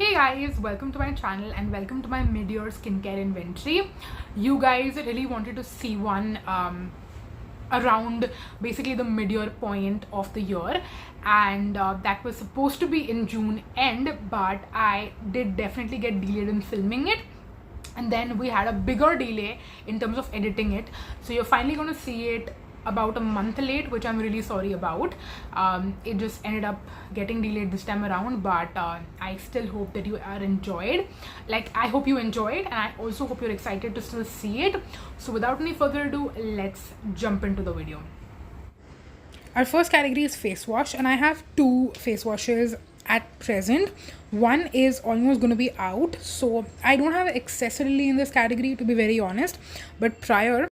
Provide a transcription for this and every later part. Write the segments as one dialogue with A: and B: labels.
A: Hey guys, welcome to my channel and welcome to my mid-year skincare inventory. You guys really wanted to see one around basically the mid-year point of the year, and that was supposed to be in June end, but I did definitely get delayed in filming it, and then we had a bigger delay in terms of editing it, so you're finally going to see it about a month late, which I'm really sorry about. It just ended up getting delayed this time around, but I still hope that you are enjoyed. I hope you enjoyed, and I also hope you're excited to still see it. So without any further ado, let's jump into the video. Our first category is face wash, and I have two face washes at present. One is almost going to be out, so I don't have accessorily in this category, to be very honest, but prior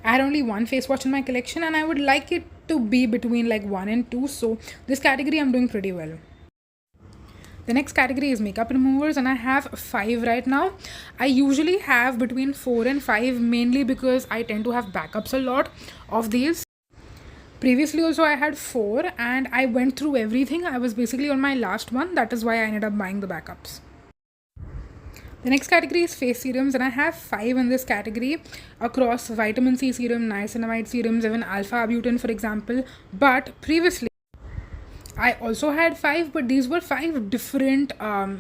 A: I had only one face wash in my collection and I would like it to be between like 1 and 2, so this category I'm doing pretty well. The next category is makeup removers, and I have 5 right now. I usually have between 4 and 5, mainly because I tend to have backups a lot of these. Previously also I had 4 and I went through everything. I was basically on my last one, that is why I ended up buying the backups. The next category is face serums, and I have 5 in this category across vitamin C serum, niacinamide serums, even alpha-butane for example. But previously I also had 5, but these were 5 different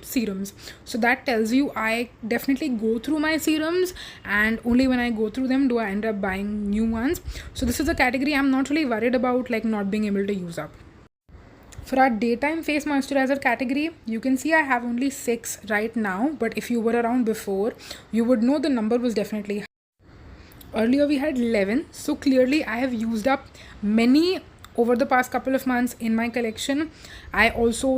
A: serums. So that tells you I definitely go through my serums, and only when I go through them do I end up buying new ones. So this is a category I'm not really worried about like not being able to use up. For our daytime face moisturizer category, you can see I have only 6 right now, but if you were around before, you would know the number was definitely high. Earlier we had 11, so clearly I have used up many over the past couple of months in my collection. I also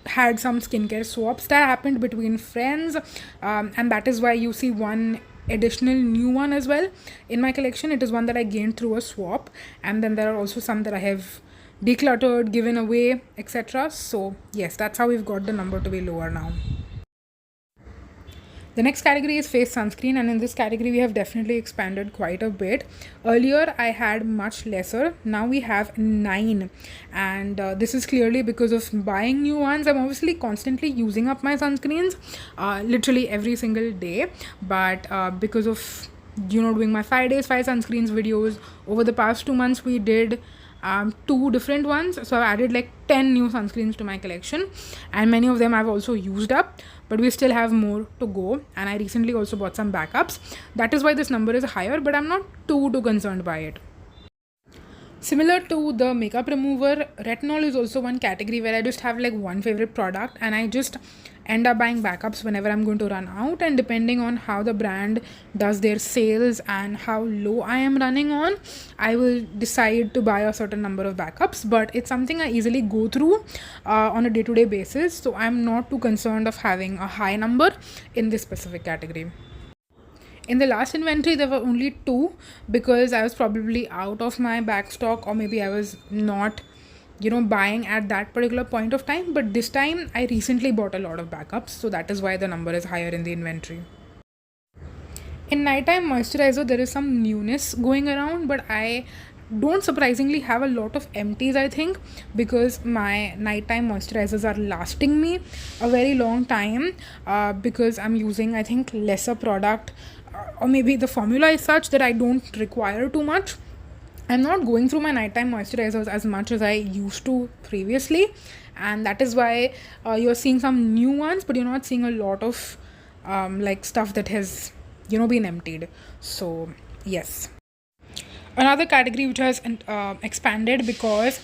A: had some skincare swaps that happened between friends, and that is why you see one additional new one as well in my collection. It is one that I gained through a swap, and then there are also some that I have decluttered, given away, etc. So yes, that's how we've got the number to be lower now. The next category is face sunscreen, and in this category we have definitely expanded quite a bit. Earlier I had much lesser, now we have 9, and this is clearly because of buying new ones. I'm obviously constantly using up my sunscreens literally every single day, but because of doing my 5 days 5 sunscreens videos over the past 2 months, we did 2 different ones, so I've added like 10 new sunscreens to my collection, and many of them I've also used up, but we still have more to go. And I recently also bought some backups. That is why this number is higher, but I'm not too concerned by it. Similar to the makeup remover, retinol is also one category where I just have like one favorite product, and I just end up buying backups whenever I'm going to run out, and depending on how the brand does their sales and how low I am running on, I will decide to buy a certain number of backups. But it's something I easily go through on a day-to-day basis, so I'm not too concerned of having a high number in this specific category. In the last inventory there were only 2, because I was probably out of my back stock, or maybe I was not buying at that particular point of time. But this time I recently bought a lot of backups, so that is why the number is higher in the inventory. In nighttime moisturizer there is some newness going around, but I don't surprisingly have a lot of empties, I think, because my nighttime moisturizers are lasting me a very long time, because I'm using, I think, lesser product, or maybe the formula is such that I don't require too much. I'm not going through my nighttime moisturizers as much as I used to previously, and that is why you're seeing some new ones, but you're not seeing a lot of stuff that has been emptied. So yes. Another category which has expanded, because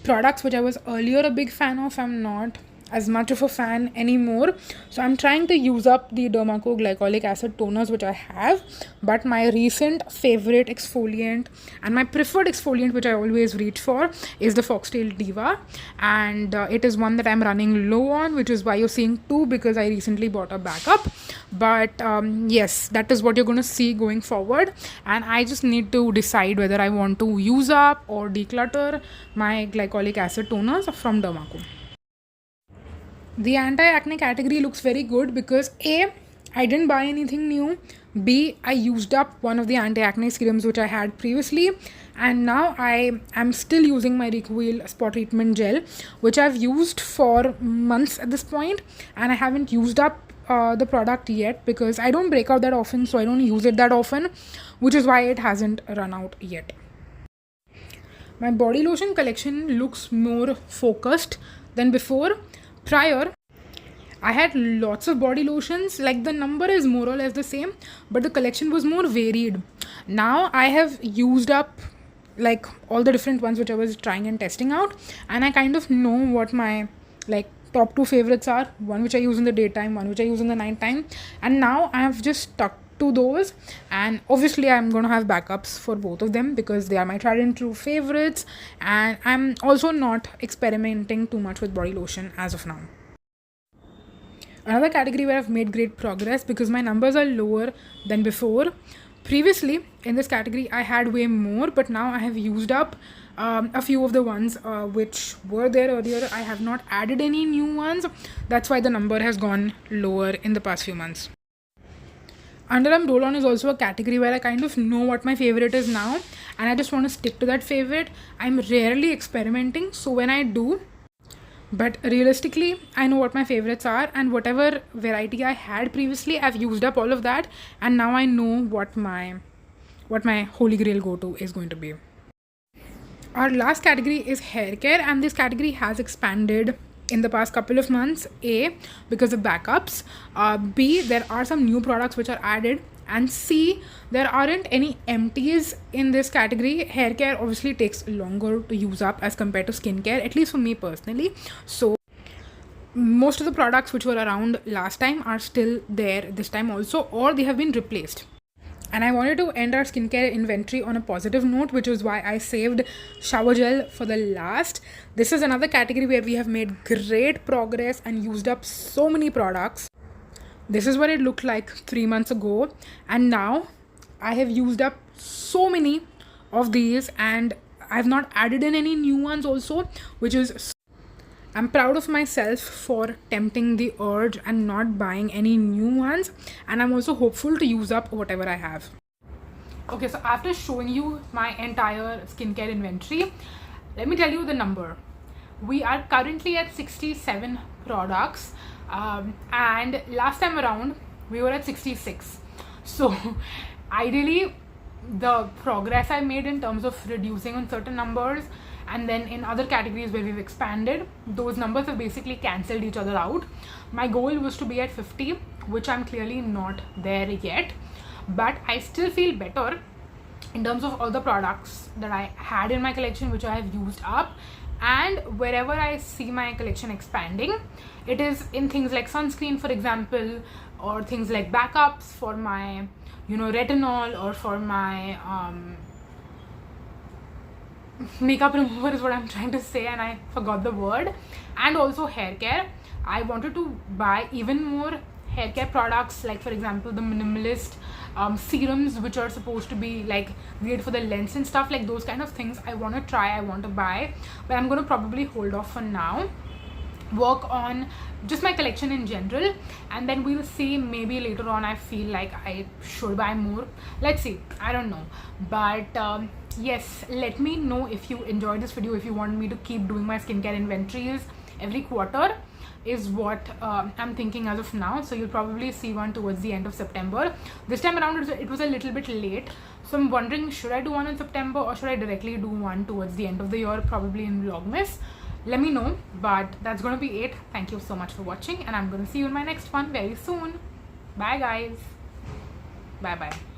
A: products which I was earlier a big fan of, I'm not as much of a fan anymore. So I'm trying to use up the Dermaco glycolic acid toners which I have, but my recent favorite exfoliant and my preferred exfoliant which I always reach for is the Foxtail Diva, and it is one that I'm running low on, which is why you're seeing 2, because I recently bought a backup. But yes, that is what you're going to see going forward, and I just need to decide whether I want to use up or declutter my glycolic acid toners from Dermaco. The anti-acne category looks very good because I didn't buy anything new. B, I used up one of the anti-acne serums which I had previously, and now I am still using my Recoil spot treatment gel, which I've used for months at this point, and I haven't used up the product yet because I don't break out that often, so I don't use it that often, which is why it hasn't run out yet. My body lotion collection looks more focused than before. Prior, I had lots of body lotions, like the number is more or less the same, but the collection was more varied. Now I have used up like all the different ones which I was trying and testing out, and I kind of know what my like top two favorites are, one which I use in the daytime, one which I use in the nighttime, and now I have just stuck to those, and obviously I'm going to have backups for both of them because they are my tried and true favorites, and I'm also not experimenting too much with body lotion as of now. Another category where I've made great progress because my numbers are lower than before. Previously, in this category, I had way more, but now I have used up a few of the ones which were there earlier. I have not added any new ones. That's why the number has gone lower in the past few months. Underarm roll-on is also a category where I kind of know what my favorite is now, and I just want to stick to that favorite. I'm rarely experimenting, so when I do, but realistically, I know what my favorites are, and whatever variety I had previously, I've used up all of that, and now I know what my holy grail go-to is going to be. Our last category is hair care, and this category has expanded in the past couple of months. A, because of backups. B, there are some new products which are added, and C, there aren't any empties in this category. Hair care obviously takes longer to use up as compared to skincare, at least for me personally. So most of the products which were around last time are still there this time also, or they have been replaced. And I wanted to end our skincare inventory on a positive note, which is why I saved shower gel for the last. This is another category where we have made great progress and used up so many products. This is what it looked like 3 months ago, and now I have used up so many of these, and I have not added in any new ones also, which is, I'm proud of myself for tempting the urge and not buying any new ones, and I'm also hopeful to use up whatever I have. Okay, so after showing you my entire skincare inventory, let me tell you the number. We are currently at 67 products, and last time around we were at 66. So ideally, the progress I made in terms of reducing on certain numbers, and then in other categories where we've expanded, those numbers have basically cancelled each other out. My goal was to be at 50, which I'm clearly not there yet, but I still feel better in terms of all the products that I had in my collection which I have used up. And wherever I see my collection expanding, it is in things like sunscreen, for example, or things like backups for my retinol, or for my makeup remover is what I'm trying to say, and I forgot the word. And also hair care. I wanted to buy even more hair care products, like for example the minimalist serums which are supposed to be like great for the lens and stuff, like those kind of things I want to try, I want to buy, but I'm going to probably hold off for now, work on just my collection in general, and then we'll see. Maybe later on I feel like I should buy more. Let's see, I don't know, but yes, let me know if you enjoyed this video, if you want me to keep doing my skincare inventories every quarter, is what I'm thinking as of now. So you'll probably see one towards the end of September. This time around it was a little bit late, so I'm wondering, should I do one in September or should I directly do one towards the end of the year, probably in Vlogmas? Let me know, but that's going to be it. Thank you so much for watching, and I'm going to see you in my next one very soon. Bye guys. Bye bye.